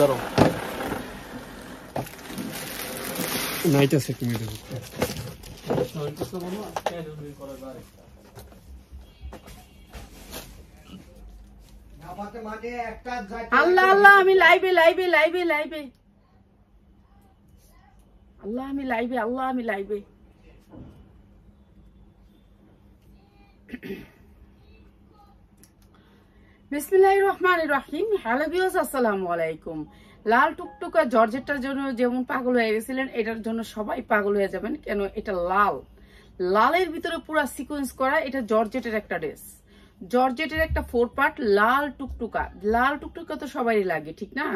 ধরো নাইট আছে তুমি দেখো আল্লাহ আল্লাহ আমি লাইভে লাইভে লাইভে লাইভে আল্লাহ আমি লাইভে আল্লাহ আমি লাইভে বিসমিল্লাহির রহমানির রহিম। হ্যালো ভিউয়ার্স, আসসালামু আলাইকুম। লাল টুকটুকা জর্জেটটার জন্য যেমন পাগল হয়ে গেছিলেন, এটার জন্য সবাই পাগল হয়ে যাবেন। কেন? এটা লাল, লালের ভিতরে পুরো সিকোয়েন্স করা। এটা জর্জেটের একটা ড্রেস, জর্জেটের একটা 4 পার্ট লাল টুকটুকা। লাল টুকটুকা তো সবারই লাগে, ঠিক না?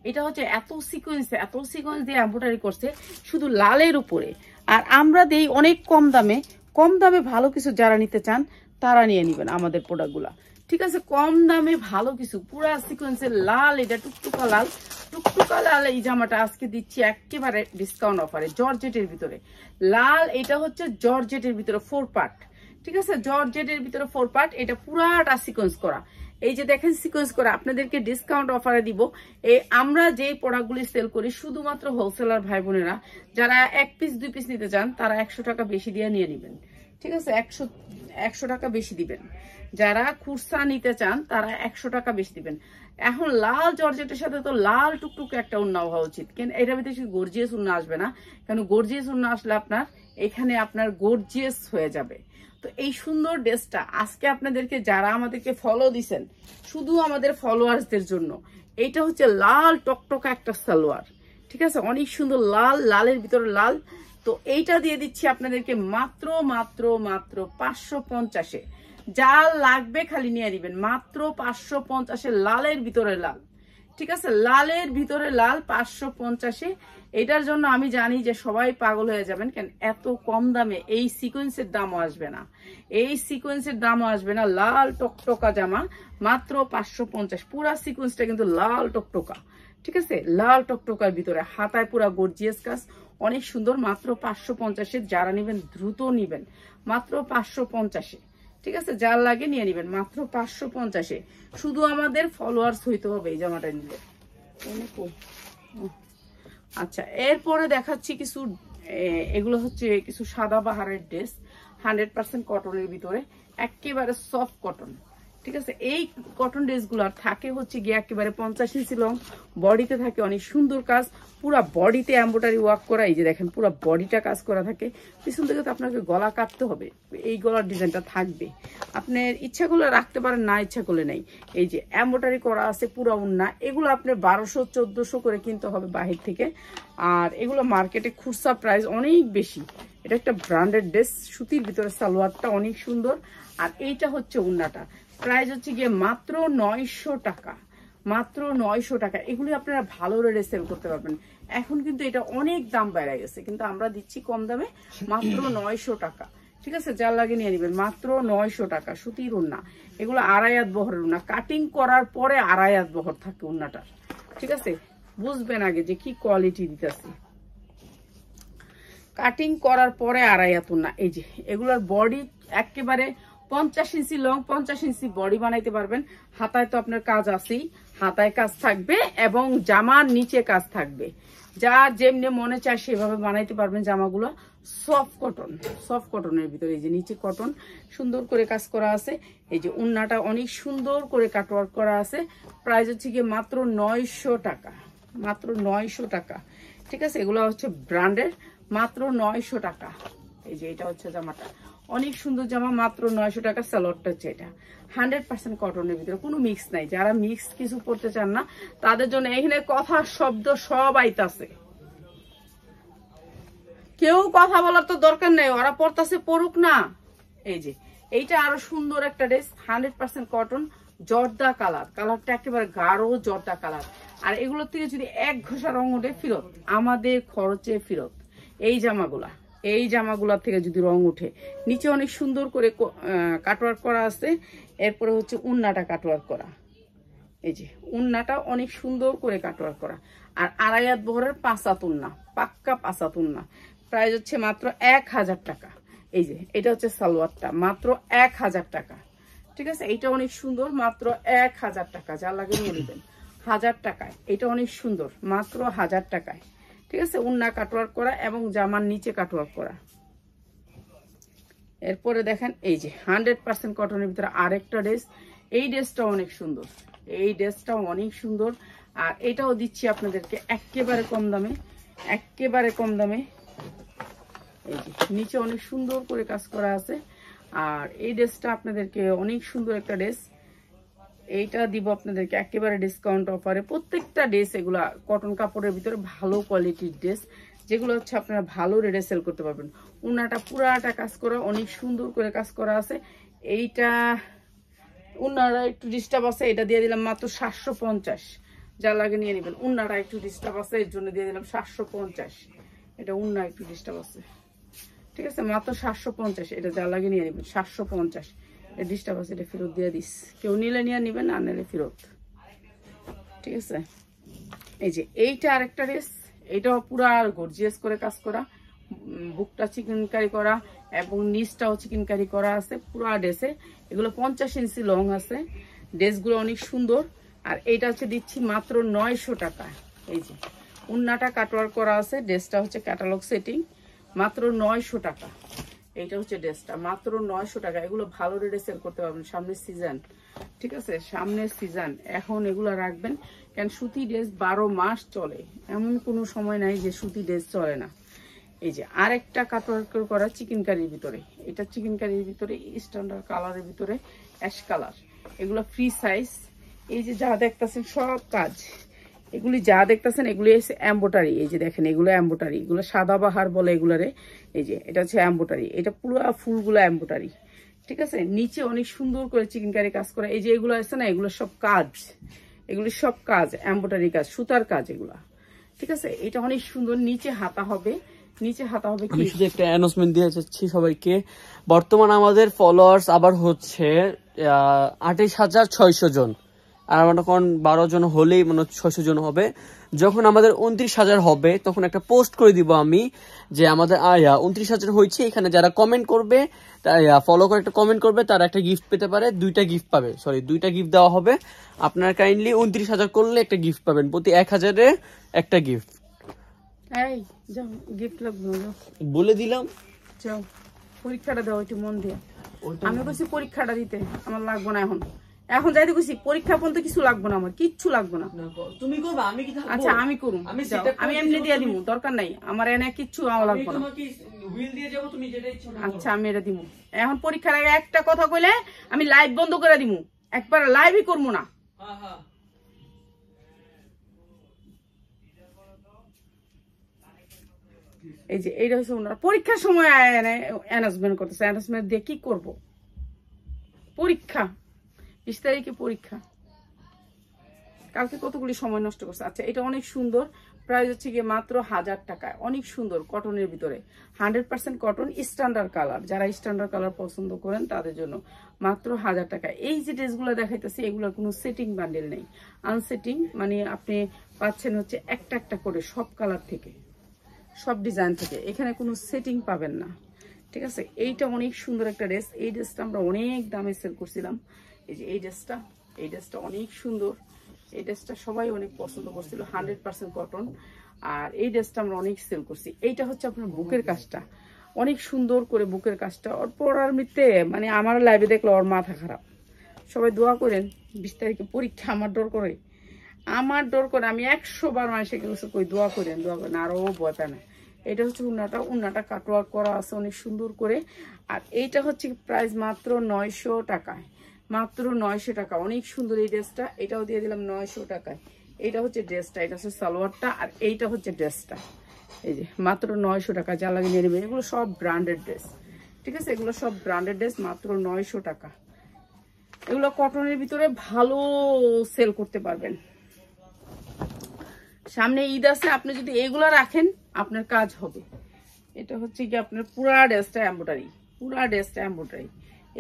এটা হচ্ছে এত সিকোয়েন্স দিয়ে এমব্রয়ডারি করছে শুধু লালের উপরে। আর আমরা দেই অনেক কম দামে। কম দামে ভালো কিছু যারা নিতে চান তারা নিয়ে নেবেন আমাদের প্রোডাক্টগুলা, ঠিক আছে? কম দামে ভালো কিছু, পুরা সিকোয়েন্সের লাল। এটা টুকটুকা লাল, টুকটুকা লাল। এই জামাটা আজকে দিচ্ছি একেবারে ডিসকাউন্ট অফারে, জর্জেটের ভিতরে লাল। এটা হচ্ছে জর্জেটের ভিতরে 4 পার্ট, ঠিক আছে? জর্জেটের ভিতরে 4 পার্ট। এটা পুরাটা সিকোয়েন্স করা। এই যে দেখেন সিকোয়েন্স করা, আপনাদেরকে ডিসকাউন্ট অফারে দিব। এই আমরা যেই প্রোডাক্টগুলি সেল করি শুধুমাত্র হোলসেলার ভাই বোনেরা যারা 1 পিস 2 পিস নিতে চান তারা 100 টাকা বেশি দিয়ে নিয়ে নেবেন, ঠিক আছে? 100 টাকা বেশি দিবেন। যারা খুচরা নিতে চান তারা 100 টাকা বেশি দিবেন। এখন লাল জর্জেটের সাথে তো লাল টুকটুক একটা ওড়না হওয়া উচিত, কিন্তু এটার ভিতরে গর্জিয়াস ওড়না আসবে না। কেন? গর্জিয়াস ওড়না আসলে আপনার এখানে আপনার গর্জিয়াস হয়ে যাবে। তো এই সুন্দর ড্রেসটা আজকে আপনাদেরকে, যারা আমাদেরকে ফলো দিছেন, শুধু আমাদের ফলোয়ার্সদের জন্য, এইটা হচ্ছে লাল টকটকা একটা সালোয়ার, ঠিক আছে? অনেক সুন্দর লাল, লালের ভিতরে লাল। তো এইটা দিয়ে দিচ্ছি আপনাদেরকে মাত্র মাত্র মাত্র 550-এ। যা লাগবে খালি নিয়ে নেবেন, মাত্র 550-এ। লালের ভিতরে লাল, ঠিক আছে? লালের ভিতরে লাল 550-এ। এটার জন্য আমি জানি যে সবাই পাগল হয়ে যাবেন। কেন? এত কম দামে এই সিকোয়েন্সের দামও আসবে না, এই সিকোয়েন্সের দামও আসবে না। লাল টকটকা জামা মাত্র 550। পুরা সিকোয়েন্সটা কিন্তু লাল টকটকা, ঠিক আছে? লাল টকটকার ভিতরে হাতায় পুরা গর্জিয়াস কাজ, অনেক সুন্দর। মাত্র 550-এ। যারা নেবেন দ্রুত নিবেন, মাত্র 550-এ, ঠিক আছে? যার লাগে নিয়ে নেবেন মাত্র 550-এ। শুধু আমাদের ফলোয়ার্স হইতে হবে এই জামাটা নিলে। আচ্ছা, এরপরে দেখাচ্ছি কিছু, এগুলো হচ্ছে কিছু সাদা বাহারের ড্রেস, 100% কটনের ভিতরে, একেবারে সফট কটন, ঠিক আছে? এই কটন ড্রেসগুলোর থাকে হচ্ছে গিয়ে একেবারে 50 ইঞ্চি লং, বডিতে থাকে অনেক সুন্দর কাজ, পুরা বডিতে এমব্রয়ডারি ওয়ার্ক করা। এই যে দেখেন পুরা বডিটা কাজ করা থাকে। পিছন থেকে তো আপনাকে গলা কাটতে হবে, এই গলার ডিজাইনটা থাকবে। আপনার ইচ্ছা করলে রাখতে পারেন, না ইচ্ছা করলে নেই। এই যে এমব্রয়ডারি করা আছে পুরা ওন্না। এগুলো আপনার 1200-1400 করে কিনতে হবে বাহির থেকে। আর এগুলো মার্কেটে খুচরা প্রাইস অনেক বেশি। এটা একটা ব্র্যান্ডেড ড্রেস, সুতির ভিতরে সালোয়ারটা অনেক সুন্দর। আর এইটা হচ্ছে ওন্নাটা, প্রাইস হচ্ছে গিয়ে মাত্র 900 টাকা, মাত্র 900 টাকা। এগুলি আপনারা ভালো রেটে সেল করতে পারবেন। এখন কিন্তু এটা অনেক দাম বেড়ে গেছে, কিন্তু আমরা দিচ্ছি কম দামে মাত্র 900 টাকা, ঠিক আছে? যার লাগে নিয়ে নেবেন মাত্র 900 টাকা। সুতির ওড়না, এগুলো 2.5 হাত বহরের ওড়না। কাটিং করার পরে 2.5 হাত বহর থাকে ওড়নাটার, ঠিক আছে? বুঝবেন আগে যে কি কোয়ালিটি দিতেছি। কাটিং করার পরে 2.5 হাত ওড়না। এই যে এগুলোর বডি একেবারে 50 ইঞ্চি লং, 50 ইঞ্চি বডি বানাইতে পারবেন। হাতায় তো আপনার কাজ আছেই, হাতায় কাজ থাকবে এবং জামার নিচে কাজ থাকবে। যার যেমনি মনে চায় সেভাবে বানাইতে পারবেন জামাগুলো। সফট কটন, সফট কটনের ভিতরে এই যে নিচে কটন সুন্দর করে কাজ করা আছে। এই যে ওন্নাটা অনেক সুন্দর করে কাটওয়ার্ক করা আছে। প্রাইস হচ্ছে গিয়ে মাত্র 900 টাকা, মাত্র 900 টাকা, ঠিক আছে? এগুলো হচ্ছে ব্র্যান্ডের, মাত্র 900 টাকা। এই যে এটা হচ্ছে জামাটা, অনেক সুন্দর জামা, মাত্র 900 টাকা। সালোয়ারটা হচ্ছে এটা 100% কটনের ভিতরে, কোনো মিক্স নাই। যারা মিক্স কিছু করতে চান না তাদের জন্য এখানে কথা শব্দ সব আইতাছে, কেউ কথা বলার তো দরকার নেই, ওরা পড়তাছে পড়ুক না। এই যে এইটা আরো সুন্দর একটা ড্রেস, 100% কটন, জর্দা কালার, কালারটা একেবারে গাঢ় জর্দা কালার। আর এগুলোর থেকে যদি 1 ঘষা রং ওঠে ফেরত, আমাদের খরচে ফেরত। এই জামাগুলা, এই জামাগুলা থেকে যদি রং উঠে, নিচে অনেক সুন্দর করে কাটওয়ার্ক করা আছে। এরপরে হচ্ছে উন্নাটা কাটওয়ার্ক করা, এই যে উন্নাটা অনেক সুন্দর করে কাটওয়ার্ক করা। আর 2.5 হাত বহরের 5 হাত উন্না, পাক্কা 5 হাত উন্না। প্রাইস হচ্ছে মাত্র 1000 টাকা। এই যে এটা হচ্ছে সালোয়ারটা, মাত্র 1000 টাকা, ঠিক আছে? এইটা অনেক সুন্দর, মাত্র 1000 টাকা। যা লাগে নিয়ে নেবেন। 1000 টাকায়। এটা অনেক সুন্দর, মাত্র 1000 টাকায়। ঠিক আছে, উন্না কাটওয়ার্ক করা এবং জামার নিচে কাটওয়ার্ক করা। এরপরে দেখেন এই যে 100% কটনের ভিতরে আরেকটা ড্রেস। এই ড্রেসটাও অনেক সুন্দর, এই ড্রেসটাও অনেক সুন্দর। আর এটাও দিচ্ছি আপনাদেরকে একেবারে কম দামে, একেবারে কম দামে। এই যে নিচে অনেক সুন্দর করে কাজ করা আছে। আর এই ড্রেসটা আপনাদেরকে অনেক সুন্দর একটা ড্রেস, এইটা দিব আপনাদেরকে একেবারে ডিসকাউন্ট অফারে। প্রত্যেকটা ড্রেস এগুলা কটন কাপড়ের ভিতরে ভালো কোয়ালিটির ড্রেস, যেগুলো হচ্ছে আপনারা ভালো রেটে সেল করতে পারবেন। উন্নাটা পুরাটা কাজ করা, অনেক সুন্দর করে কাজ করা আছে। এইটা উন্নাটা একটু ডিস্টার্ব আছে, এটা দিয়ে দিলাম মাত্র 750, যা লাগে নিয়ে নেবেন। উন্নাটা একটু ডিস্টার্ব আছে, এর জন্য দিয়ে দিলাম 750। এটা উন্না একটু ডিস্টার্ব আছে, ঠিক আছে, মাত্র 750। এটা যা লাগে নিয়ে নেবেন 750। এটা ডিস্টার্ব আছে, এটা ফেরত দিয়ে দিস, কেউ নিলে নিয়ে নেবেন, না নিলে ফেরত। ঠিক আছে, এই যে এইটা আরেকটা ড্রেস, এটাও পুরো গর্জিয়াস করে কাজ করা, বুকটা চিকেনকারি করা এবং নিচটাও চিকেনকারি করা আছে পুরো ড্রেসে। এগুলো 50 ইঞ্চি লং আছে, ড্রেসগুলো অনেক সুন্দর। আর এইটা হচ্ছে দিচ্ছি মাত্র 900 টাকা। এই যে উন্নাটা কাটওয়ার্ক করা আছে, ড্রেসটা হচ্ছে ক্যাটালগ সেটিং, মাত্র 900 টাকা। এইটা হচ্ছে ড্রেসটা, মাত্র 900 টাকা। এগুলো ভালো রেটে সেল করতে পারবেন, সামনের সিজন। ঠিক আছে, সামনের সিজন, এখন এগুলো রাখবেন, কারণ সুতি ড্রেস 12 মাস চলে, এমন কোনো সময় নাই যে সুতি ড্রেস চলে না। এই যে আরেকটা কাটওয়ার্ক করা চিকেনকারির ভিতরে, এটা চিকেনকারির ভিতরে স্ট্যান্ডার্ড কালারের ভিতরে অ্যাশ কালার। এগুলো ফ্রি সাইজ। এই যে যা দেখতেছেন সব কাজ, এগুলি যা দেখতেছেন এগুলি হচ্ছে এম্বোটারি। এই যে দেখেন এগুলো এম্বোটারি, এগুলো সাদাবাহার বলে এগুলারে। এই যে এটা হচ্ছে এম্বোটারি, এটা পুরো ফুলগুলো এম্বোটারি। ঠিক আছে, নিচে অনেক সুন্দর করে চিকেনকারি কাজ করা। এই যে এগুলো আছে না, এগুলো সব কাজ, এগুলি সব কাজ এম্বোটারি কাজ, সুতার কাজ এগুলা। ঠিক আছে, এটা অনেক সুন্দর। নিচে হাতা হবে, নিচে হাতা হবে। আমি শুধু একটা অ্যানাউন্সমেন্ট দিয়ে যাচ্ছি সবাইকে, বর্তমান আমাদের ফলোয়ার্স আবার হচ্ছে 28,600 জন, আর আমরা তখন 12 জন হলেই মানে 600 জন হবে। যখন আমাদের 29,000 হবে তখন একটা পোস্ট করে দিব আমি, যে আমাদের 29,000 হয়েছে, এখানে যারা কমেন্ট করবে, ফলো করে একটা কমেন্ট করবে, তারা একটা গিফট পেতে পারে, 2টা গিফট পাবে, সরি 2টা গিফট দেওয়া হবে। আপনারা কাইন্ডলি 29,000 করলে একটা গিফট পাবেন, প্রতি 1000-এ একটা গিফট। এই যাও, গিফট লাগবে না, বলে দিলাম, যাও পরীক্ষাটা দাও একটু মন দিয়ে। আমি বলছি পরীক্ষাটা দিতে, আমার লাগবে না এখন, এখন যাইতে কইছি পরীক্ষা পর্যন্ত কিছু লাগবে না, আমার কিচ্ছু লাগবে না। তুমি করবা, আমি কি? আচ্ছা আমি করুম, আমি এমনি দিয়ে দিব, দরকার নাই আমার, এনে কিচ্ছু আমার লাগবে না। আচ্ছা আমি এটা দিব। এখন পরীক্ষার আগে একটা কথা কইলে আমি লাইভ বন্ধ করে দিব, একবার লাইভই করবো না। এই যে এইটা হচ্ছে ওনারা পরীক্ষার সময় অ্যানাউন্সমেন্ট করতেছে, অ্যানাউন্সমেন্ট দিয়ে কি করব? পরীক্ষা 20 তারিখে পরীক্ষা, কালকে কতগুলি সময় নষ্ট করছে। আচ্ছা এটা অনেক সুন্দর, প্রাইস হচ্ছে গিয়ে মাত্র 1000 টাকায়, অনেক সুন্দর কটনের ভিতরে 100% কটন, স্ট্যান্ডার্ড কালার। যারা স্ট্যান্ডার্ড কালার পছন্দ করেন তাদের জন্য মাত্র 1000 টাকায়। এই যে ড্রেসগুলো দেখাইতেছি এগুলোর কোনো সেটিং বান্ডেল নেই, আনসেটিং, মানে আপনি পাচ্ছেন হচ্ছে একটা একটা করে সব কালার থেকে, সব ডিজাইন থেকে, এখানে কোনো সেটিং পাবেন না। ঠিক আছে, এইটা অনেক সুন্দর একটা ড্রেস। এই ড্রেসটা আমরা অনেক দামে সেল করছিলাম। এই যে এই ড্রেসটা অনেক সুন্দর, এই ড্রেসটা সবাই অনেক পছন্দ করছিল, 100% কটন। আর এই ড্রেসটা আমরা অনেক সেল করছি। এইটা হচ্ছে আপনার বুকের কাজটা, অনেক সুন্দর করে বুকের কাজটা। ওর পড়ার মিথ্যে মানে আমার লাইভে দেখলো ওর মাথা খারাপ। সবাই দোয়া করেন, 20 তারিখে পরীক্ষা, আমার ডর করে, আমার ডর করে। আমি 100 বার মানুষে গেছে কই দোয়া করেন, দোয়া করেন, আরো ভয় পায় না। এটা হচ্ছে উন্নাটা কাটওয়ার্ক করা আছে অনেক সুন্দর করে। আর এইটা হচ্ছে প্রাইস মাত্র 900 টাকায়, মাত্র 900 টাকা। অনেক সুন্দর এই ড্রেসটা, এটাও দিয়ে দিলাম 900 টাকায়। এইটা হচ্ছে ড্রেসটা, এটা হচ্ছে সালোয়ারটা, আর এইটা হচ্ছে ড্রেসটা। এই যে মাত্র 900 টাকা, যা লাগে নিয়ে নেবেন। এগুলো সব ব্র্যান্ডেড ড্রেস, ঠিক আছে, এগুলো সব ব্র্যান্ডেড ড্রেস, মাত্র 900 টাকা। এগুলো কটনের ভিতরে ভালো সেল করতে পারবেন। সামনে ঈদ আছে, আপনি যদি এগুলো রাখেন আপনার কাজ হবে। এটা হচ্ছে কি আপনার পুরা ড্রেসটা এমব্রয়ডারি, পুরা ড্রেসটা এমব্রয়ডারি।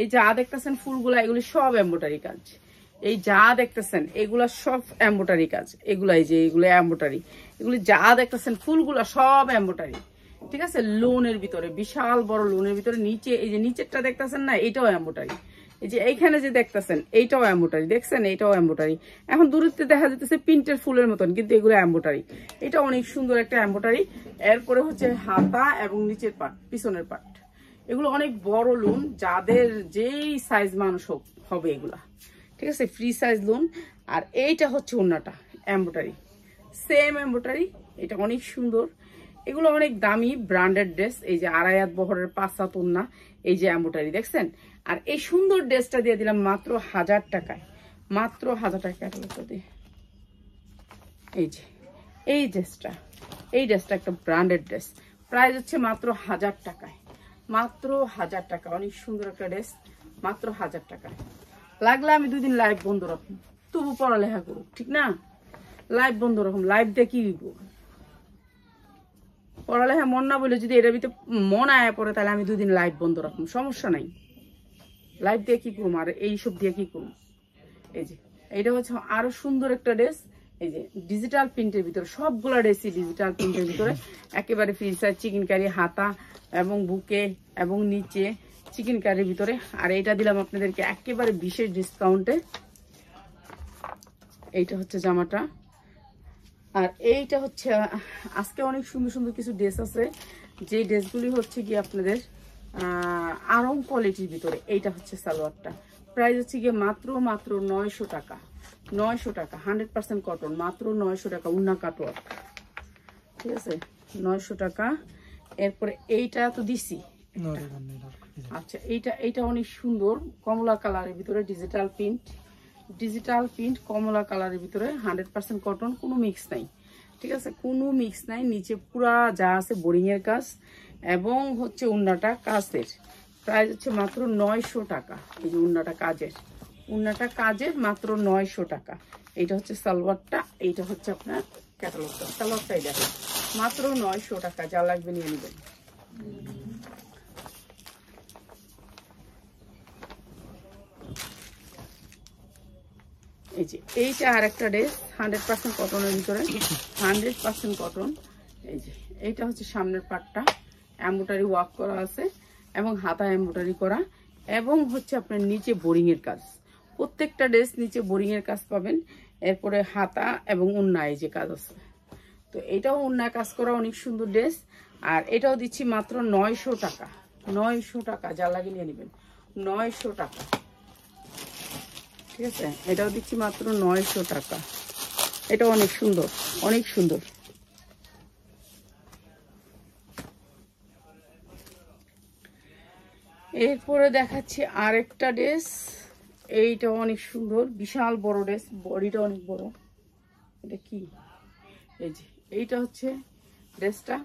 এই যা দেখতেছেন ফুলগুলা, এগুলি সব এমব্রয়ডারি কাজ। এই যা দেখতেছেন এগুলা সব এমব্রয়ডারি কাজ। এগুলা এই যে এগুলো এমব্রয়ডারি, এগুলি যা দেখতেছেন ফুলগুলা সব এমব্রয়ডারি। ঠিক আছে, লোনের ভিতরে, বিশাল বড় লোনের ভিতরে। নিচে এই যে নিচেরটা দেখতেছেন না, এটাও এমব্রয়ডারি। এই যে এইখানে যে দেখতেছেন এইটাও এমব্রয়ডারি, দেখছেন এইটাও এমব্রয়ডারি। এখন দূরত্বে দেখা যাচ্ছে প্রিন্টের ফুলের মতন, কিন্তু এগুলো এমব্রয়ডারি। এটা অনেক সুন্দর একটা এমব্রয়ডারি। এরপরে হচ্ছে হাতা এবং নিচের পাট, পিছনের পাট, এগুলো অনেক বড় লুন, যাদের যেই সাইজ মানুষ হবে এগুলা, ঠিক আছে, ফ্রি সাইজ লুন। আর এইটা হচ্ছে ওড়নাটা এমব্রয়ডারি, সেম এমব্রয়ডারি, এটা অনেক সুন্দর। এগুলো অনেক দামি ব্র্যান্ডেড ড্রেস। এই যে 2.5 হাত বহরের 5 হাত ওড়না, এই যে এমব্রয়ডারি দেখছেন। আর এই সুন্দর ড্রেসটা দিয়ে দিলাম মাত্র 1000 টাকায়, মাত্র 1000 টাকা দিয়ে। এই যে এই ড্রেসটা একটা ব্র্যান্ডেড ড্রেস, প্রাইস হচ্ছে মাত্র 1000 টাকায়, মাত্র 1000 টাকা। অনেক সুন্দর একটা ড্রেস, মাত্র 1000 টাকায়। লাগলে আমি 2 দিন লাইভ বন্ধ রাখুন, তবু পড়ালেখা করুক, ঠিক না? লাইভ বন্ধ রাখুন, লাইভ দিয়ে কি দিব? পড়ালেখা মন না বলে যদি এটার ভিতরে মন আয়া পড়ে, তাহলে আমি 2 দিন লাইভ বন্ধ রাখুন, সমস্যা নাই। লাইভ দিয়ে কি করুম আর এইসব দিয়ে কি করুম? এই যে এইটা হচ্ছে আরো সুন্দর একটা ড্রেস। এই যে ডিজিটাল প্রিন্টের ভিতরে, সবগুলা ড্রেসই ডিজিটাল প্রিন্টের ভিতরে, একেবারে ফ্রি সাইজ চিকেন কারি, হাতা এবং বুকে এবং নিচে চিকেন কারির ভিতরে। আর এইটা দিলাম আপনাদেরকে একেবারে বিশেষ ডিসকাউন্টে। এইটা হচ্ছে জামাটা। আর এইটা হচ্ছে আজকে অনেক সুন্দর সুন্দর কিছু ড্রেস আছে, যে ড্রেসগুলি হচ্ছে কি আপনাদের আরাম কোয়ালিটির ভিতরে। এইটা হচ্ছে সালোয়ারটা, প্রাইস হচ্ছে গিয়ে মাত্র 900 টাকা, 900 টাকা, 100% কটন, মাত্র 900 টাকা, উন্না কাটওয়ার্ক, ঠিক আছে, 900 টাকা। এরপরে এইটা তো দিছি। আচ্ছা, এইটা অনেক সুন্দর, কমলা কালারের ভিতরে ডিজিটাল প্রিন্ট কমলা কালারের ভিতরে, 100% কটন, কোনো মিক্স নাই, ঠিক আছে, কোনো মিক্স নাই। নিচে পুরা যা আছে বোরিং এর কাজ এবং হচ্ছে উন্নাটা কাজের। প্রাইস হচ্ছে মাত্র 900 টাকা। এই যে উন্নাটা কাজের মাত্র 900 টাকা। এইটা হচ্ছে সালোয়ারটা, এইটা হচ্ছে আপনার ক্যাটালগটা। সালোয়ারটাই দেখেন, মাত্র 900 টাকা, যা লাগবে নিয়ে নেবেন। এই যে এইটা আর একটা ড্রেস, 100% কটনের ভিতরে, 100% কটন। এই যে এইটা হচ্ছে সামনের পাটটা এমব্রয়ডারি ওয়ার্ক করা আছে এবং হাতা এমব্রয়ডারি করা, এবং হচ্ছে আপনার নিচে বোরিং এর কাজ। প্রত্যেকটা ড্রেস নিচে বোরিং এর কাজ পাবেন। এরপরে হাতা এবং উন্না এই যে কাজ আছে। তো এটাও উন্না কাজ করা অনেক সুন্দর ড্রেস। আর এটাও দিচ্ছি মাত্র 900 টাকা, 900 টাকা, যা লাগে নিয়ে নেবেন, 900 টাকা, ঠিক আছে। এটাও দিচ্ছি মাত্র 900 টাকা। এটা অনেক সুন্দর, অনেক সুন্দর। এরপরে দেখাচ্ছি আরেকটা ড্রেস। এইটা অনেক সুন্দর, বিশাল বড় ড্রেস, বডিটা অনেক বড়। এটা কি? এই যে এইটা হচ্ছে ড্রেসটা,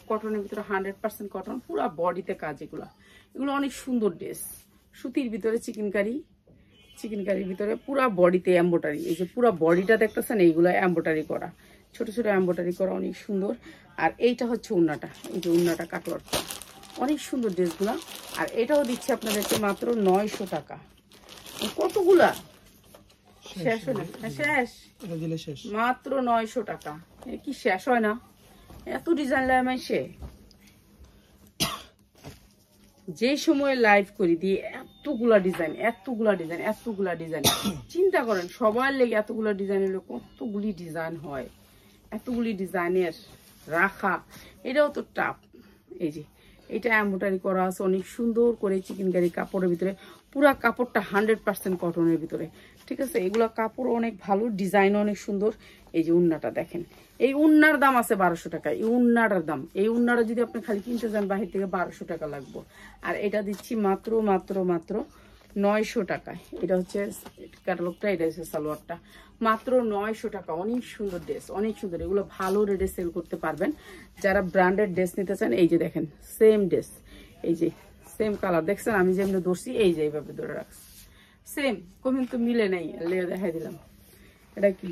কটনের ভিতরে, 100% কটন, পুরো বডিতে কাজ। এগুলো অনেক সুন্দর ড্রেস, সুতির ভিতরে চিকেন কারির ভিতরে, পুরা বডিতে এমব্রয়ডারি। এই যে পুরা বডিটা দেখতেছেন, এইগুলো এমব্রয়ডারি করা, ছোট ছোট এমব্রয়ডারি করা, অনেক সুন্দর। আর এইটা হচ্ছে উন্নাটা, এই যে উন্নাটা কাটওয়ার্ক, অনেক সুন্দর ড্রেসগুলা। আর এটাও দিচ্ছি আপনাদেরকে মাত্র 900 টাকা। কতগুলা শেষ হলো? শেষ, মাত্র 900 টাকা। কি শেষ হয় না? এত ডিজাইন লাই মাইসে, যে সময় লাইভ করি দিয়ে এতগুলা ডিজাইন, চিন্তা করেন সবার লেগে এতগুলা ডিজাইন হলো, কতগুলি ডিজাইন হয়, এতগুলি ডিজাইনের রাখা, এটাও তো টাফ। এই যে এটা এমব্রয়ডারি করা আছে অনেক সুন্দর করে চিকেন কারি কাপড়ের ভিতরে, পুরা কাপড়টা 100% কটনের ভিতরে, ঠিক আছে। এগুলা কাপড় অনেক ভালো, ডিজাইন অনেক সুন্দর। এই যে উন্নাটা দেখেন, এই উন্নার দাম আছে 1200 টাকা। এই উন্নাটার দাম, এই উন্নাটা যদি আপনি খালি কিনতে যান বাহির থেকে 1200 টাকা লাগবে। আর এটা দিচ্ছি মাত্র 900 টাকায়। এটা হচ্ছে ক্যাটালগটা, এটা হচ্ছে সালোয়ারটা, মাত্র 900 টাকা। অনেক সুন্দর ড্রেস, অনেক সুন্দর। এগুলো ভালো রেটে সেল করতে পারবেন যারা ব্র্যান্ডেড ড্রেস নিতে চান। এই যে দেখেন সেম ড্রেস, এই যে সেম কালার দেখছেন, আমি যেমনি ধরছি এই যে এইভাবে ধরে রাখছি, সেম, কমিন তো মিলে নেই, দেখাই দিলাম। এটা কি?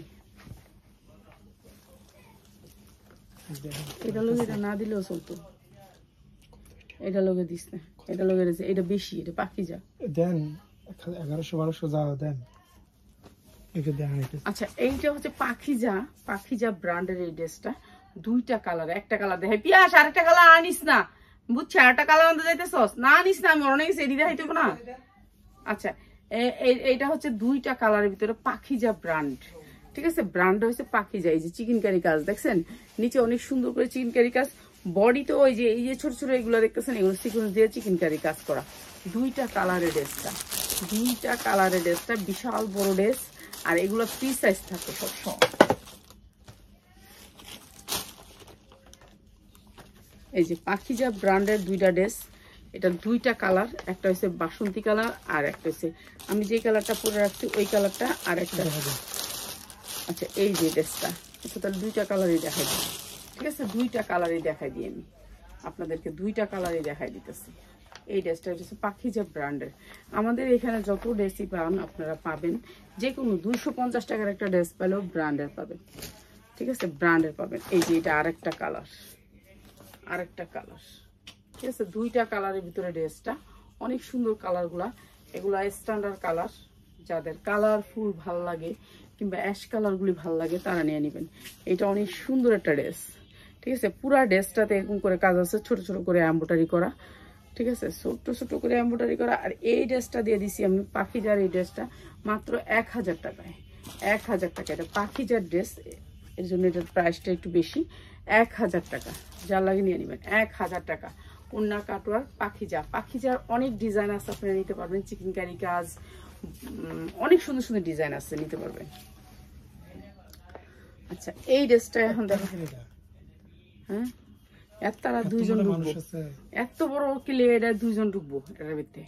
এটা লোক এটা না দিলেও চলতো, এটা লোকে দিস না, এটা লোকে এটা বেশি, এটা পাখিজা দেন 1100-1200 যাও দেন। আচ্ছা, এইটা হচ্ছে পাখিজা ব্র্যান্ডের এই ড্রেসটা, 2টা কালার, একটা কালার দেখাই পিয়াস, আরেকটা কালার আনিস না, বুঝছে? আরেকটা কালার আনতে যাইতেছস না, আনিস না, আমি অনেক এডি দেখাইতে না। আচ্ছা, এইটা হচ্ছে 2টা কালারের ভিতরে পাখিজা ব্র্যান্ড, ঠিক আছে? ব্র্যান্ড হচ্ছে পাখিজা। এই যে চিকেন কারি কাজ দেখছেন, নিচে অনেক সুন্দর করে চিকেন কারি কাজ, বডি তো ওই যে এই যে ছোট ছোট এগুলো দেখতেছেন, এগুলো সিকোয়েন্স দিয়ে চিকেন কারি কাজ করা। 2টা কালারের ড্রেসটা, 2টা কালারের ড্রেসটা বিশাল বড় ড্রেস, আর এগুলো ফ্রি সাইজ থাকে সবসময়। এই যে পাখিজা ব্র্যান্ডের 2টা ড্রেস, এটা 2টা কালার, একটা হচ্ছে বাসন্তী কালার আর একটা হচ্ছে আমি যে কালারটা পরে রাখছি ওই কালারটা, আর একটা আচ্ছা এই যে ড্রেসটা। আচ্ছা তাহলে 2টা কালারই দেখাই দিই, ঠিক আছে? 2টা কালারই দেখাই দিই আমি আপনাদেরকে, 2টা কালারই দেখাই দিতেছি। এই ড্রেসটা হচ্ছে পাখিজা ব্র্যান্ডের। আমাদের এখানে যত ড্রেসই পান আপনারা পাবেন, যে কোনো 250 টাকার একটা ড্রেস পেলেও ব্র্যান্ডের পাবেন, ঠিক আছে? ব্র্যান্ডের পাবেন। এই যে এটা আরেকটা কালার, আরেকটা কালার, ঠিক আছে? 2টা কালারের ভিতরে ড্রেসটা অনেক সুন্দর কালারগুলা, এগুলা স্ট্যান্ডার্ড কালার। যাদের কালারফুল ভাল লাগে কিংবা অ্যাশ কালারগুলি ভাল লাগে তারা নিয়ে নেবেন। এটা অনেক সুন্দর একটা ড্রেস, ঠিক আছে? পুরা ড্রেসটাতে এরকম করে কাজ আছে, ছোট ছোট করে এমব্রয়ডারি করা, ঠিক আছে? ছোট ছোট করে এমব্রয়ডারি করা। আর এই ড্রেসটা দিয়ে দিছি আমি পাখিজার, এই ড্রেসটা মাত্র 1000 টাকায়, 1000 টাকা। এটা পাখিজার ড্রেস, এর জন্য এটার প্রাইসটা একটু বেশি, 1000 টাকা। যা লাগে নিয়ে নেবেন, 1000 টাকা। ওন্না কাটোয়ার পাখিজা, পাখিজার অনেক ডিজাইন আছে, আপনারা নিতে পারবেন। চিকেন কারি কাজ, অনেক সুন্দর সুন্দর ডিজাইন আছে, নিতে পারবেন। আচ্ছা এই ড্রেসটা এখন দেখেন, হ্যাঁ তারা 2জন ঢুকবো, এত বড় কিলে এটা 2জন ঢুকবো এটার ভিতরে,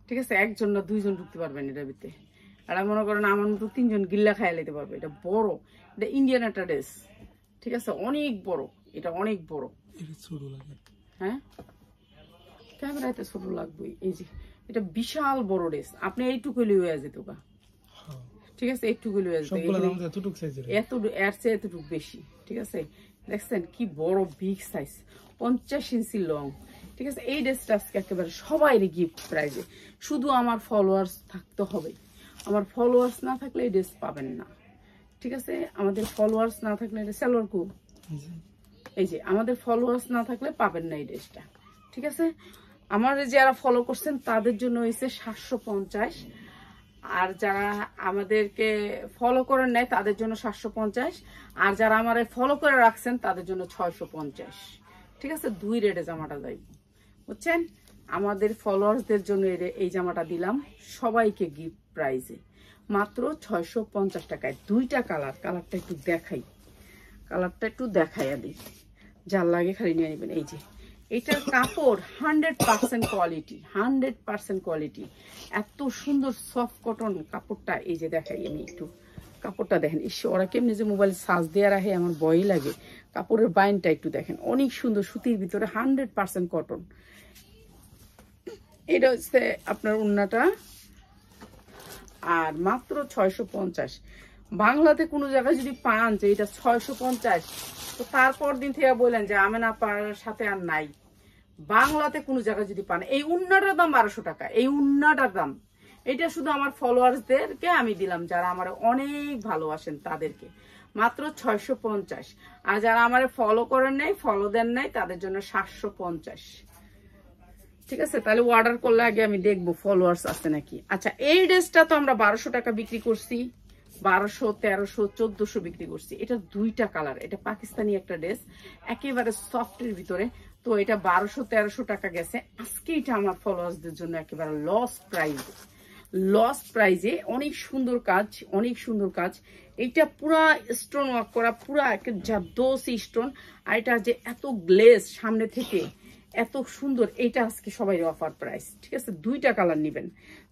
ঠিক আছে? একজন না 2জন ঢুকতে পারবেন এটার ভিতরে। আর মনে করেন আমার মতো 3জন গিল্লা খাইয়া নিতে পারবে। এটা বড়, এটা ইন্ডিয়ান একটা ড্রেস, ঠিক আছে? অনেক বড়, এটা অনেক বড়। হ্যাঁ ক্যামেরাতে ছোট লাগবে। এই যে এটা বিশাল বড় ড্রেস, আপনি এইটুকু লইয়া যেত গা, ঠিক আছে? এইটুকু লইয়া যেত, এতটুকু বেশি, ঠিক আছে? দেখছেন কি বড় বিগ সাইজ, 50 ইঞ্চি লং, ঠিক আছে? এই ড্রেসটা আজকে একেবারে সবাই গিফট প্রাইজে। শুধু আমার ফলোয়ার্স থাকতে হবে, আমার ফলোয়ার্স না থাকলে এই ড্রেস পাবেন না, ঠিক আছে? আমাদের ফলোয়ার্স না থাকলে এটা সেলর কো, এই যে আমাদের ফলোয়ার্স না থাকলে পাবেন না এই ড্রেসটা, ঠিক আছে? আমার যারা ফলো করছেন তাদের জন্য হয়েছে 750, আর যারা আমাদেরকে ফলো করেন নাই তাদের জন্য 750, আর যারা আমার ফলো করে রাখছেন তাদের জন্য 650, ঠিক আছে? 2 রেটে জামাটা যাই, বুঝছেন? আমাদের ফলোয়ার্সদের জন্য এই জামাটা দিলাম সবাইকে গিফট প্রাইজে মাত্র 650 টাকায়। 2টা কালার, কালারটা একটু দেখাই, কালারটা একটু দেখাইয়া দিই, যার লাগে খালি নিয়ে নেবেন। এই যে এটার কাপড় 100% কোয়ালিটি, 100% কোয়ালিটি, এত সুন্দর সফট কটন কাপড়টা। এই যে দেখাই আমি একটু কাপড়টা দেখেন, ওরা কেমনি যে মোবাইল সাজ দেওয়া রাখে আমার ভয়ই লাগে। কাপড়ের বাইনটা একটু দেখেন, অনেক সুন্দর, সুতির ভিতরে 100% কটন। এটা হচ্ছে আপনার উন্নাটা, আর মাত্র 650। বাংলাতে কোনো জায়গায় যদি পান যে এটা 650, তো তারপর দিন থেকে বললেন যে আমেনা পার সাথে আর নাই। বাংলাতে কোনো জায়গায় যদি পান, এই উন্নাটার দাম 1200 টাকা, এই উন্নাটার দাম। এটা শুধু আমার ফলোয়ার্সদেরকে আমি দিলাম, যারা আমার অনেক ভালোবাসেন তাদেরকে, মাত্র 650। আর যারা আমার ফলো করেন নাই, ফলো দেন নাই, তাদের জন্য 750, ঠিক আছে? তাহলে অর্ডার করলে আগে আমি দেখবো ফলোয়ার্স আছে নাকি। আচ্ছা এই ড্রেসটা তো আমরা 1200 টাকা বিক্রি করছি, 1200, 1300, 1400 বিক্রি করছি। এটা 2টা কালার, এটা পাকিস্তানি একটা ড্রেস, একেবারে সফটের ভিতরে। তো এটা 1200-1300 টাকা গেছে। আজকে এটা আমার ফলোয়ার্সদের জন্য একেবারে লস প্রাইজে, লস প্রাইজে। অনেক সুন্দর কাজ, অনেক সুন্দর কাজ। এইটা পুরা স্টোন ওয়ার্ক করা, পুরা জারদৌসি স্টোন। আর এটা যে এত গ্লেজ সামনে থেকে এত সুন্দর, এইটা আজকে সবাই অফার প্রাইস, ঠিক আছে? 2টা কালার নেবেন,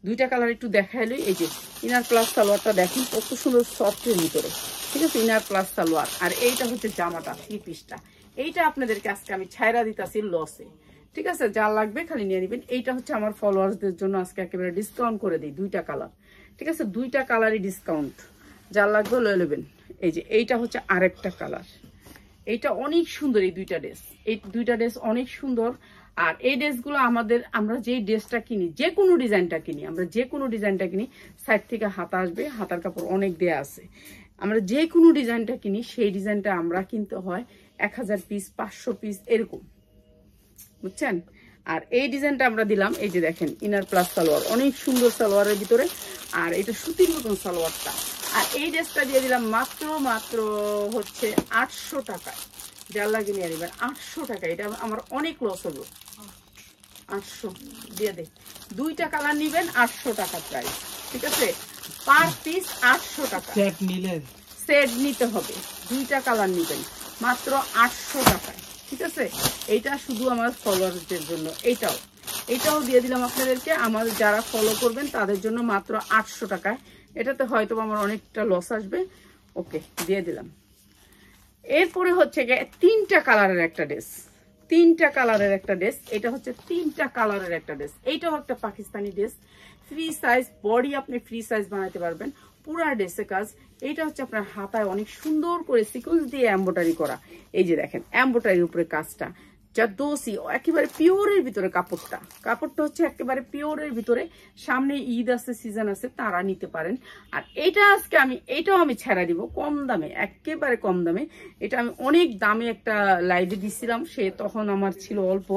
2টা কালার একটু দেখাইলো। এই যে ইনার প্লাস সালোয়ারটা দেখেন কত সুন্দর সফটের ভিতরে, ঠিক আছে? Inner plus salwar. আর এইটা হচ্ছে জামাটা, 3 পিসটা। এইটা আপনাদেরকে আজকে আমি ছাইরা দিতেছি লসে, ঠিক আছে? যা লাগবে খালি নিয়ে নেবেন। এইটা হচ্ছে আমার ফলোয়ার্সদের জন্য আজকে একেবারে ডিসকাউন্ট করে দিই, 2টা কালার, ঠিক আছে? 2টা কালারই ডিসকাউন্ট, যা লাগবে লয়ে নেবেন। এই যে এইটা হচ্ছে আরেকটা কালার, এইটা অনেক সুন্দর। এই 2টা ড্রেস, এই 2টা ড্রেস অনেক সুন্দর। আর এই ড্রেসগুলো আমরা যে ড্রেসটা কিনি, যে কোনো ডিজাইনটা কিনি, আমরা যে কোনো ডিজাইনটা কিনি, সাইড থেকে হাতা আসবে, হাতার কাপড় অনেক দেয়া আছে। আমরা যে কোনো ডিজাইনটা কিনি সেই ডিজাইনটা আমরা কিনতে হয় 1000 পিস, 500 পিস এরকম, বুঝছেন? আর এই ডিজাইনটা আমরা দিলাম, এই যে দেখেন ইনার প্লাস সালোয়ার, অনেক সুন্দর সালোয়ারের ভিতরে। আর এটা সুতির মতন সালোয়ারটা। আর এই ড্রেসটা দিয়ে দিলাম মাত্র হচ্ছে 800 টাকায়। যার লাগে নিয়ে নেবেন 800 টাকা। এটা আমার অনেক লস হলো। 800 দিয়ে দে, 2টা কালার নিবেন 800 টাকা প্রাইস, ঠিক আছে? পার পিস 800 টাকা। সেট নিলে সেট নিতে হবে, 2টা কালার নিবেন মাত্র 800 টাকায়, ঠিক আছে? এইটা শুধু আমার ফলোয়ারদের জন্য। এটাও দিয়ে দিলাম আপনাদেরকে, আমার যারা ফলো করবেন তাদের জন্য মাত্র 800 টাকায়। এটাতে হয়তো আমার অনেকটা লস আসবে, ওকে দিয়ে দিলাম। এরপরে হচ্ছে গিয়ে 3টা কালারের একটা ড্রেস, 3টা কালারের একটা ড্রেস। এটা হচ্ছে 3টা কালারের একটা ড্রেস। এইটাও একটা Pakistani dress, free size body, আপনি ফ্রি সাইজ বানাতে পারবেন, পুরা ড্রেসের কাজ। এইটা হচ্ছে আপনার হাতায় অনেক সুন্দর করে সিকোয়েন্স দিয়ে এমব্রয়ডারি করা। এই যে দেখেন এমব্রয়ডারির উপরে কাজটা, যা দোষী একেবারে পিওরের ভিতরে কাপড়টা হচ্ছে একেবারে পিওরের ভিতরে। সামনে ঈদ আছে, সিজন আছে, তারা নিতে পারেন। আর এটা আজকে এটাও আমি ছেড়ে দিব কম দামে, একেবারে কম দামে। এটা আমি অনেক দামে একটা লাইভে দিছিলাম, সে তখন আমার ছিল অল্প,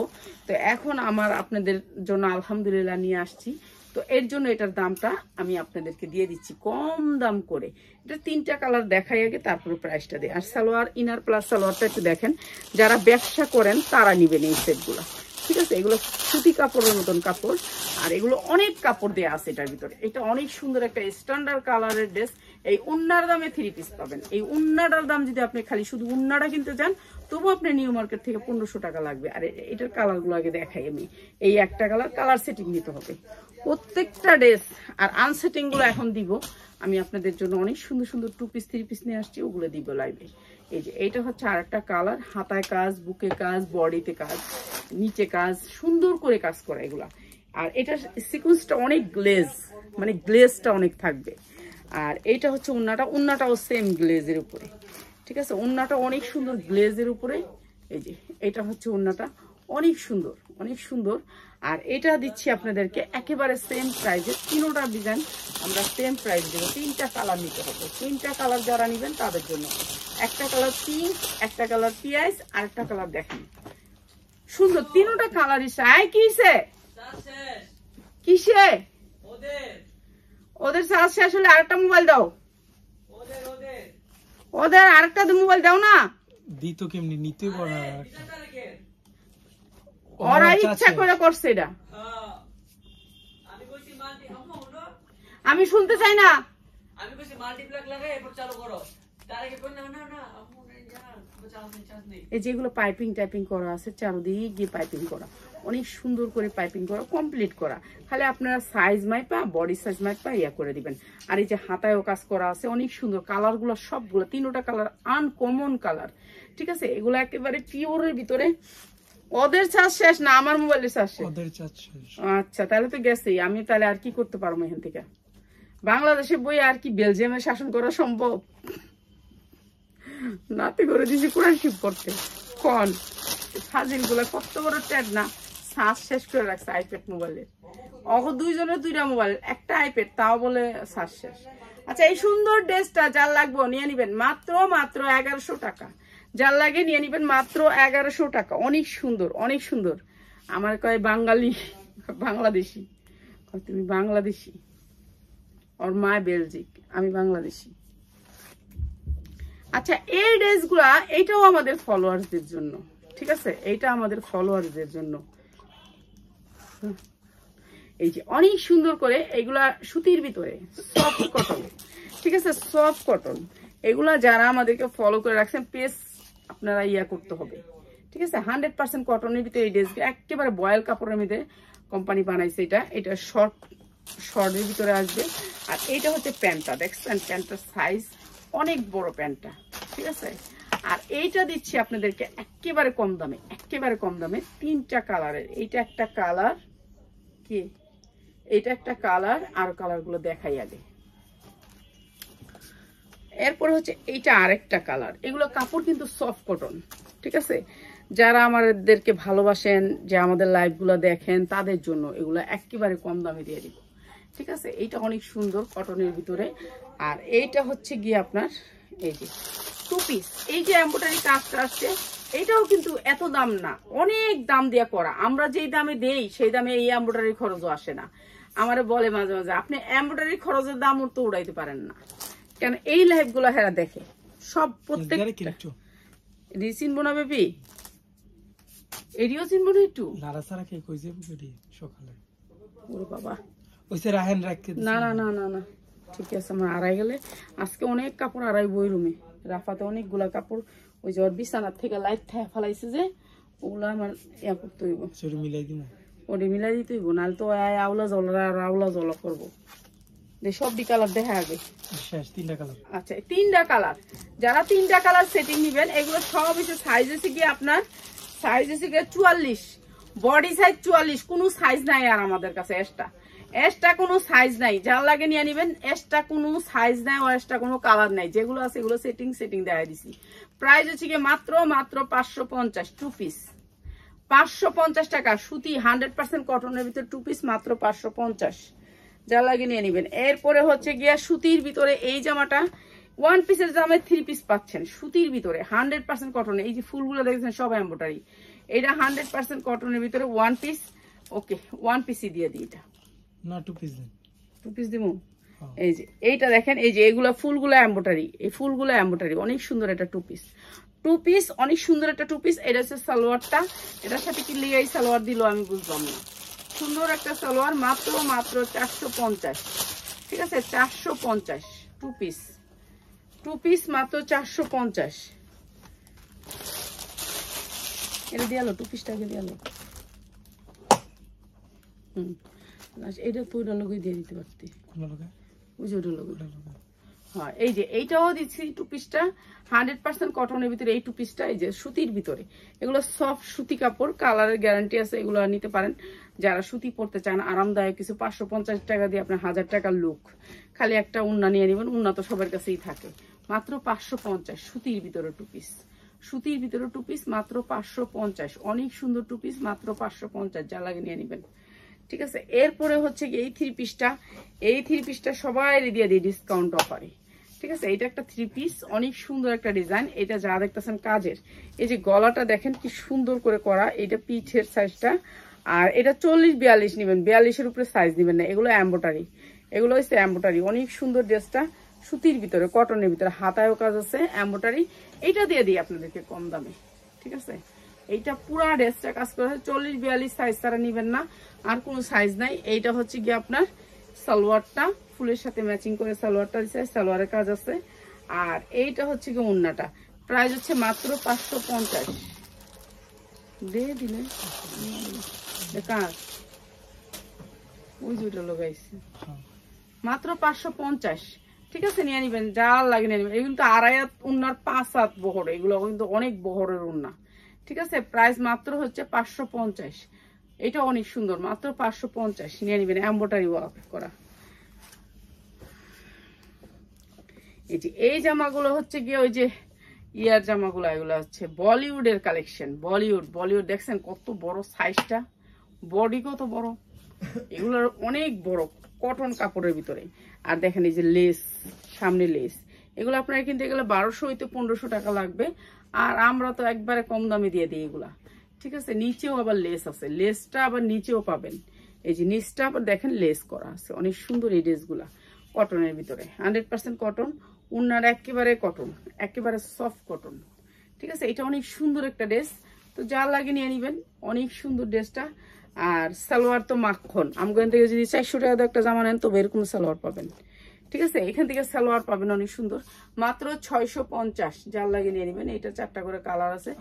তো এখন আমার আপনাদের জন্য আলহামদুলিল্লাহ নিয়ে আসছি। তো এর জন্য এটার দামটা আমি আপনাদেরকে দিয়ে দিচ্ছি কম দাম করে। এটা 3টা কালার দেখাই আগে, তারপরে প্রাইসটা দিই। আর সালোয়ার ইনার প্লাস সালোয়ারটা একটু দেখেন, যারা ব্যবসা করেন তারা নিবেন এই সেটগুলো, ঠিক আছে? এগুলো সুতি কাপড়ের মতন কাপড়, আর এগুলো অনেক কাপড় দেওয়া আছে এটার ভিতরে। এটা অনেক সুন্দর একটা স্ট্যান্ডার্ড কালারের ড্রেস। এই উন্নার দামে 3 পিস পাবেন। এই উন্নাটার দাম যদি আপনি খালি শুধু উন্নাটা কিনতে চান, তবু আপনি নিউ মার্কেট থেকে 1500 টাকা লাগবে। আর এটার কালারগুলো আগে দেখাই আমি। এই একটা কালার সেটিং নিতে হবে প্রত্যেকটা ড্রেস। আর আনসেটিং গুলো এখন দিব আমি আপনাদের জন্য। অনেক সুন্দর সুন্দর 2 পিস 3 পিস নিয়ে আসছি, ওগুলো দিব লাইভে। এই যে এইটা হচ্ছে আরেকটা কালার, হাতায় কাজ, বুকে কাজ, বডিতে কাজ, নিচে কাজ, সুন্দর করে কাজ করা এগুলা। আর এটা সিকোয়েন্সটা অনেক গ্লেজ, মানে গ্লেজটা অনেক থাকবে। আর এইটা হচ্ছে উন্নাটাও সেম গ্লেজের উপরে, ঠিক আছে? উন্নাটা অনেক সুন্দর গ্লেজের উপরে। এই যে এটা হচ্ছে উন্নাটা, অনেক সুন্দর। আর এটা দিচ্ছি আপনাদেরকে একেবারে সেম প্রাইসে। 3টা ডিজাইন আমরা সেম প্রাইস দেবো। 3টা কালার নিতে হবে। 3টা কালার যারা নেবেন তাদের জন্য। একটা কালার পিঙ্ক, একটা কালার পিঁয়াজ, আর একটা কালার দেখেন সুন্দর। 3টা কালারই চাই। কিসে ওদের চার্জ শেষ হলে আরেকটা মোবাইল দাও, ওদের আরেকটা মোবাইল দাও না। দিত কেমনি নিতে পারে, ওরা ইচ্ছা করে করছে এটা, আমি শুনতে চাই না। এই যেগুলো পাইপিং টাইপিং করা আছে, চারদিক দিয়ে পাইপিং করা, অনেক সুন্দর করে পাইপিং করা, কমপ্লিট করা। খালি আপনারা সাইজ মাইপা, বডি সাইজ মাইপা ইয়া করে দিবেন। আর এই যে হাতায়ও কাজ করা আছে, অনেক সুন্দর। কালার গুলো সবগুলো 3টা কালার আনকমন কালার, ঠিক আছে? এগুলো একেবারে পিওরের ভিতরে। ওদের চার্জ শেষ না, আমার মোবাইলের চার্জ শেষ? ওদের চার্জ শেষ। আচ্ছা, তাহলে তো গেছেই। আমি তাহলে আর কি করতে পারবো এখান থেকে? বাংলাদেশে বই আর কি বেলজিয়ামে শাসন করা সম্ভব? নাতে করে দিয়েছি কোরআন শিব করতে। কোন ফাজিল গুলা কত বড় ট্যাড না, শ্বাস শেষ করে রাখছে আইপ্যাড মোবাইলের। অগ 2জনের 2টা মোবাইল, একটা আইপ্যাড, তাও বলে শ্বাস শেষ। আচ্ছা, এই সুন্দর ড্রেসটা যার লাগবে নিয়ে নিবেন মাত্র 1100 টাকা। যার লাগে নিয়ে নিবেন মাত্র 1100 টাকা। অনেক সুন্দর। আমার কয় বাংলাদেশি, তুমি বাংলাদেশি, ওর মা বেলজিক, আমি বাংলাদেশি। আচ্ছা, এই ড্রেসগুলা এইটাও আমাদের ফলোয়ারদের জন্য, ঠিক আছে? এইটা আমাদের ফলোয়ারদের জন্য। এই যে অনেক সুন্দর করে এগুলা সুতির ভিতরে, সফট কটন, ঠিক আছে? Soft cotton. এগুলা যারা আমাদেরকে ফলো করে রাখছেন পেজ আপনারা ইয়া করতে হবে, ঠিক আছে? 100% কটনের ভিতরে এই ড্রেস, একেবারে বয়েল কাপড়ের মধ্যে কোম্পানি বানাইছে। এটা শর্টের ভিতরে আসবে। আর এইটা হচ্ছে প্যান্টটা, দেখছেন? প্যান্টটার সাইজ অনেক বড় প্যান্টটা, ঠিক আছে? আর এইটা দিচ্ছি আপনাদেরকে একেবারে কম দামে, 3টা কালারের। এইটা একটা কালার, কি এটা একটা কালার, আর কালারগুলো দেখাই আগে। এরপর হচ্ছে এইটা আরেকটা কালার। এগুলো কাপড় কিন্তু সফট কটন, ঠিক আছে? যারা আমাদেরকে ভালোবাসেন, যে আমাদের লাইভগুলো দেখেন, তাদের জন্য এগুলো একেবারে কম দামে দিয়ে দিব, ঠিক আছে? এইটা অনেক সুন্দর কটনের ভিতরে। আর এইটা হচ্ছে গিয়ে আপনার এই যে 2 পিস, এই যে এমব্রয়ডারি কাজটা আসছে, এটাও কিন্তু এত দাম না, অনেক দাম দিয়ে করা। আমরা যেই দামে দেই সেই দামে এই এমব্রয়ডারি খরচও আসে না। আমারে বলে মাঝে মাঝে আপনি এমব্রয়ডারি খরচের দাম তো উড়াইতে পারেন না, কেন এই লাইভ গুলো হেরা দেখে সব প্রত্যেক চিনবো না বেবি, এরিও চিনবো না একটু সকালে ওরে বাবা না না না না না ঠিক আছে। আমার আড়াই গেলে আজকে অনেক কাপড় আড়াই বই রুমে রাফাতে অনেকগুলা কাপড় ওই যে ওর বিছানার থেকে লাইট থাকা ফেলাইছে যে ওগুলো আমার ইয়া করতে হইব, ওটি মিলাই দিতে হইব, নাহলে তো আওলা জলা আর আওলা জলা করবো। সবটি কালার দেখা আগে। আচ্ছা 3টা কালার, যারা 3টা কালার সেটিং নিবেন এগুলো সব হচ্ছে সাইজ হচ্ছে কি আপনার সাইজ হচ্ছে কি 44, বডি সাইজ 44, কোনো সাইজ নাই আর আমাদের কাছে এক্সট্রা কোনো সাইজ নাই, যার লাগে নিয়ে নিবেন। এক্সট্রা কোনো সাইজ নাই ও এক্সট্রা কোনো কালার নাই, যেগুলো আছে এগুলো সেটিং দেখা দিছি। প্রাইস হচ্ছে কি মাত্র 550 টু পিস, 550 টাকা সুতি 100% কটনের ভিতরে 2 পিস মাত্র 550, যা লাগে নিয়ে নিবেন। এরপরে হচ্ছে গিয়া সুতির ভিতরে এই জামাটা 1 পিসের দামে 3 পিস পাচ্ছেন সুতির ভিতরে 100% কটনে। এই যে ফুলগুলো দেখছেন সব এমব্রয়ডারি, এটা 100% কটনের ভিতরে 1 পিস। ওকে 1 পিসই দিয়ে দিই, এটা না 2 পিস দেন, 2 পিস দিব। এই যে এইটা দেখেন, এই যে এগুলা ফুলগুলো এমব্রয়ডারি, এই ফুলগুলো এমব্রয়ডারি অনেক সুন্দর, এটা 2 পিস অনেক সুন্দর একটা 2 পিস। এটা হচ্ছে সালোয়ারটা, এটার সাথে কি লিগাই সালোয়ার দিল আমি বুঝলাম না। সুন্দর একটা সালোয়ার, মাত্র 450, ঠিক আছে 450 2 পিস মাত্র 450। এটা দিয়ে 2 পিসটাকে দিয়ে এটা তো ওইটা লোকে দিয়ে দিতে পারতি, হ্যাঁ। এই যে এইটাও দিচ্ছি 2 পিসটা 100% কটনের ভিতরে, এই 2 পিসটা এই যে সুতির ভিতরে, এগুলো সফট সুতি কাপড়, কালারের গ্যারান্টি আছে, এগুলো নিতে পারেন যারা সুতি পরতে চান আরামদায়ক কিছু। 550 টাকা দিয়ে আপনার 1000 টাকার লুক, খালি একটা উন্না নিয়ে নেবেন, উন্না তো সবার কাছেই থাকে। মাত্র 550 সুতির ভিতরে 2 পিস, সুতির ভিতরে 2 পিস মাত্র 550, অনেক সুন্দর 2 পিস মাত্র 550, যা লাগে নিয়ে নেবেন, ঠিক আছে। এরপরে হচ্ছে কি এই 3 পিসটা সবাই দিয়ে দিই ডিসকাউন্ট অফারে, ঠিক আছে। এটা একটা 3 পিস, অনেক সুন্দর একটা ডিজাইন, এটা যা দেখতেছেন কাজের। এই যে গলাটা দেখেন কি সুন্দর করে করা, এটা পিঠের সাইজটা, আর এটা 40-42 নেবেন, 42-এর উপরে সাইজ নেবেন না, এগুলো এমব্রয়ডারি, এগুলো হচ্ছে এমব্রয়ডারি, অনেক সুন্দর ড্রেসটা সুতির ভিতরে কটনের ভিতরে, হাতায়ও কাজ আছে এমব্রয়ডারি। এইটা দিয়ে দিই আপনাদেরকে কম দামে, ঠিক আছে। এইটা পুরা ড্রেসটা কাজ করা 40-42 সাইজ তারা নিবেন না, আর কোনো সাইজ নাই। এইটা হচ্ছে গিয়ে আপনার সালোয়ারটা ফুলের সাথে ম্যাচিং করে সালোয়ারটা দিচ্ছে, সালোয়ারের কাজ আছে। আর এইটা হচ্ছে গিয়ে ওড়নাটা, প্রাইস হচ্ছে মাত্র 550 দিয়ে দিলে কাজ ওই দুটো লাগাইছে, মাত্র 550, ঠিক আছে। নিয়ে নিবেন, যা লাগে নিয়ে নিবেন। এগুলো তো 2.5 হাত ওড়নার 5 হাত বহর, এগুলো কিন্তু অনেক বহরের ওড়না, ঠিক আছে। প্রাইস মাত্র হচ্ছে 550, এটা অনেক সুন্দর, মাত্র 550 নিয়ে নিবেন, এমব্রয়ডারি ওয়ার্ক করা। এই জামাগুলো হচ্ছে গিয়ে ওই যে ইয়ার জামাগুলো, এগুলো হচ্ছে বলিউডের কালেকশন। বলিউড দেখছেন কত বড় সাইজটা, বডি কত বড়, এগুলোর অনেক বড় কটন কাপড়ের ভিতরে। আর দেখেন এই যে লেস, সামনে লেস, এগুলো আপনারা কিনতে গেলে 1200 হইতে 1500 টাকা লাগবে, আর আমরা তো একবারে কম দামে দিয়ে দিই এগুলা, ঠিক আছে। নিচেও আবার লেস আছে, লেসটা আবার নিচেও পাবেন, এই যে নিচটা আবার দেখেন লেস করা আছে, অনেক সুন্দর এই ড্রেসগুলা কটনের ভিতরে, 100% কটন, উন্নার একেবারে কটন, একেবারে সফট কটন, ঠিক আছে। এটা অনেক সুন্দর একটা ড্রেস, তো যা লাগে নিয়ে নিবেন, অনেক সুন্দর ড্রেসটা। আর সালোয়ার তো মাখন, আমগন থেকে যদি 400 টাকা একটা জামা নেন তবে এরকম সালোয়ার পাবেন, ঠিক আছে। এখান থেকে সালোয়ার পাবেন অনেক সুন্দর, মাত্র 650, যার লাগে নিয়ে নেবেন। এটা 4টা করে কালার আছে,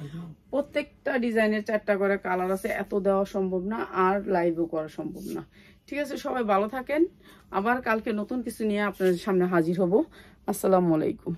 প্রত্যেকটা ডিজাইনের 4টা করে কালার আছে, এত দেওয়া সম্ভব না আর লাইভও করা সম্ভব না, ঠিক আছে। সবাই ভালো থাকেন, আবার কালকে নতুন কিছু নিয়ে আপনাদের সামনে হাজির হব। আসসালামু আলাইকুম।